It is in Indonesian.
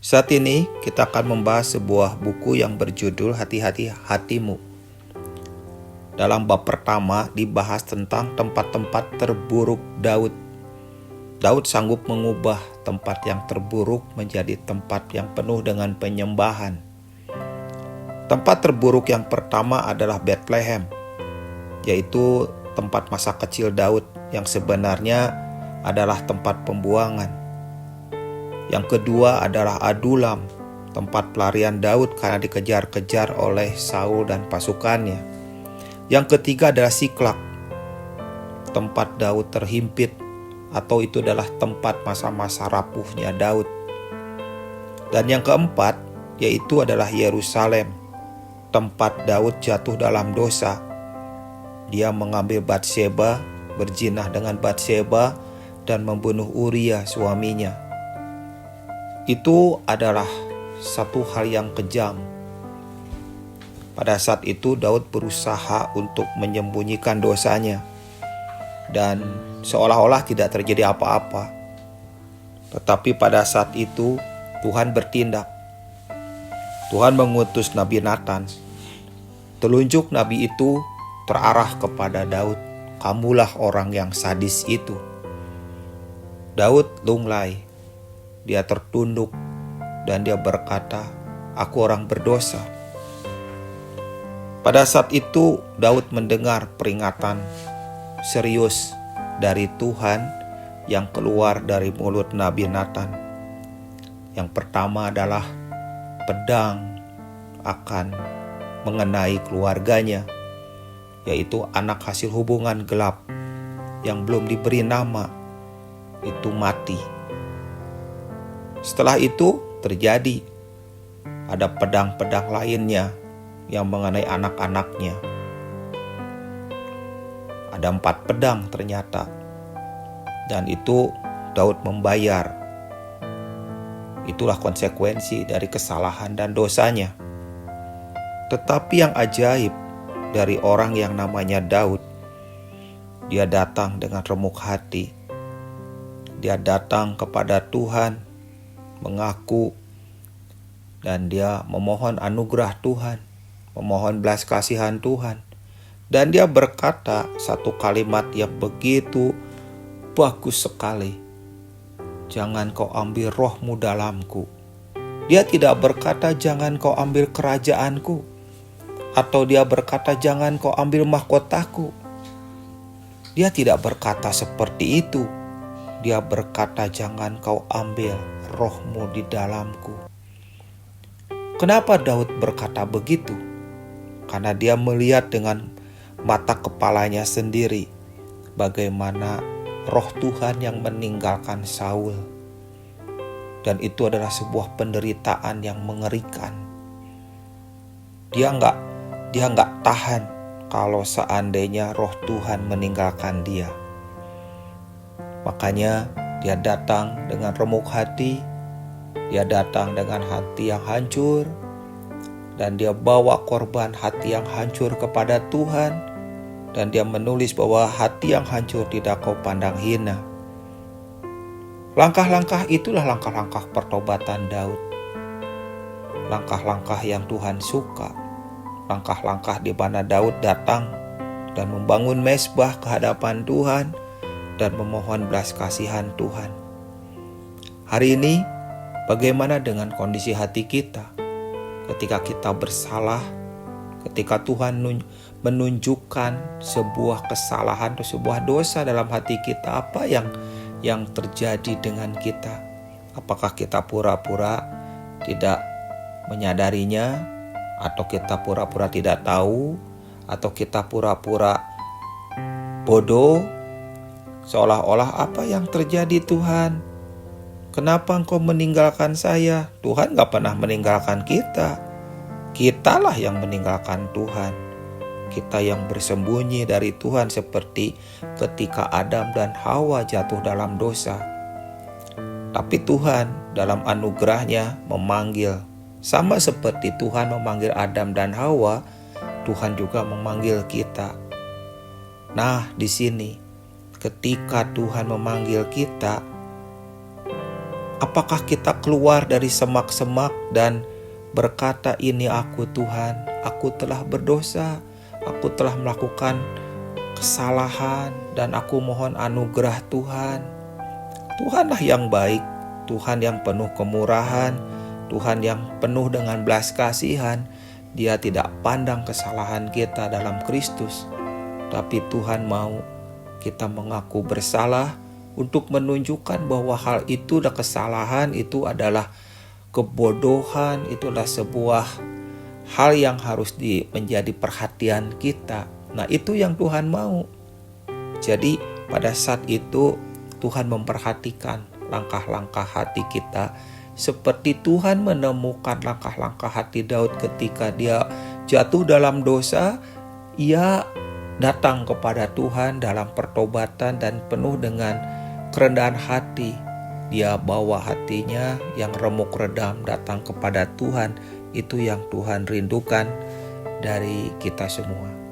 Saat ini kita akan membahas sebuah buku yang berjudul Hati-hati Hatimu. Dalam bab pertama dibahas tentang tempat-tempat terburuk Daud. Daud sanggup mengubah tempat yang terburuk menjadi tempat yang penuh dengan penyembahan. Tempat terburuk yang pertama adalah Bethlehem, yaitu tempat masa kecil Daud yang sebenarnya adalah tempat pembuangan. Yang kedua adalah Adulam, tempat pelarian Daud karena dikejar-kejar oleh Saul dan pasukannya. Yang ketiga adalah Siklak, tempat Daud terhimpit, atau itu adalah tempat masa-masa rapuhnya Daud. Dan yang keempat yaitu adalah Yerusalem, tempat Daud jatuh dalam dosa. Dia mengambil Batseba, berzinah dengan Batseba, dan membunuh Uria suaminya. Itu adalah satu hal yang kejam. Pada saat itu Daud berusaha untuk menyembunyikan dosanya dan seolah-olah tidak terjadi apa-apa. Tetapi pada saat itu Tuhan bertindak. Tuhan mengutus Nabi Nathan. Telunjuk Nabi itu terarah kepada Daud. Kamulah orang yang sadis itu. Daud lunglai. Dia tertunduk dan dia berkata, "Aku orang berdosa." Pada saat itu Daud mendengar peringatan serius dari Tuhan yang keluar dari mulut Nabi Nathan. Yang pertama adalah pedang akan mengenai keluarganya, yaitu anak hasil hubungan gelap yang belum diberi nama, itu mati. Setelah itu terjadi ada pedang-pedang lainnya yang mengenai anak-anaknya. Ada 4 pedang ternyata. Dan itu Daud membayar. Itulah konsekuensi dari kesalahan dan dosanya. Tetapi yang ajaib dari orang yang namanya Daud, dia datang dengan remuk hati. Dia datang kepada Tuhan, mengaku, dan dia memohon anugerah Tuhan, memohon belas kasihan Tuhan. Dan dia berkata satu kalimat yang begitu bagus sekali. "Jangan kau ambil rohmu dalamku." Dia tidak berkata jangan kau ambil kerajaanku, atau dia berkata jangan kau ambil mahkotaku. Dia tidak berkata seperti itu. Dia berkata jangan kau ambil rohmu di dalamku. Kenapa Daud berkata begitu? Karena dia melihat dengan mata kepalanya sendiri bagaimana roh Tuhan yang meninggalkan Saul. Dan itu adalah sebuah penderitaan yang mengerikan. Dia nggak tahan kalau seandainya roh Tuhan meninggalkan dia. Makanya dia datang dengan remuk hati, dia datang dengan hati yang hancur, dan dia bawa korban hati yang hancur kepada Tuhan. Dan dia menulis bahwa hati yang hancur tidak kau pandang hina. Langkah-langkah itulah langkah-langkah pertobatan Daud. Langkah-langkah yang Tuhan suka. Langkah-langkah di mana Daud datang dan membangun mezbah ke hadapan Tuhan dan memohon belas kasihan Tuhan. Hari ini bagaimana dengan kondisi hati kita ketika kita bersalah, ketika Tuhan menunjukkan sebuah kesalahan atau sebuah dosa dalam hati kita? Apa yang terjadi dengan kita? Apakah kita pura-pura tidak menyadarinya, atau kita pura-pura tidak tahu, atau kita pura-pura bodoh, seolah-olah apa yang terjadi Tuhan? Kenapa engkau meninggalkan saya? Tuhan gak pernah meninggalkan kita. Kitalah yang meninggalkan Tuhan. Kita yang bersembunyi dari Tuhan seperti ketika Adam dan Hawa jatuh dalam dosa. Tapi Tuhan dalam anugerahnya memanggil. Sama seperti Tuhan memanggil Adam dan Hawa, Tuhan juga memanggil kita. Nah, di sini ketika Tuhan memanggil kita, Apakah kita keluar dari semak-semak dan berkata, "Ini aku Tuhan, aku telah berdosa, aku telah melakukan kesalahan dan aku mohon anugerah Tuhan." Tuhanlah yang baik, Tuhan yang penuh kemurahan, Tuhan yang penuh dengan belas kasihan. Dia tidak pandang kesalahan kita dalam Kristus, tapi Tuhan mau kita mengaku bersalah untuk menunjukkan bahwa hal itu adalah kesalahan, itu adalah kebodohan, itu adalah sebuah hal yang harus menjadi perhatian kita. Nah, itu yang Tuhan mau. Jadi pada saat itu Tuhan memperhatikan langkah-langkah hati kita, seperti Tuhan menemukan langkah-langkah hati Daud ketika dia jatuh dalam dosa. Ia datang kepada Tuhan dalam pertobatan dan penuh dengan kerendahan hati. Dia bawa hatinya yang remuk redam datang kepada Tuhan. Itu yang Tuhan rindukan dari kita semua.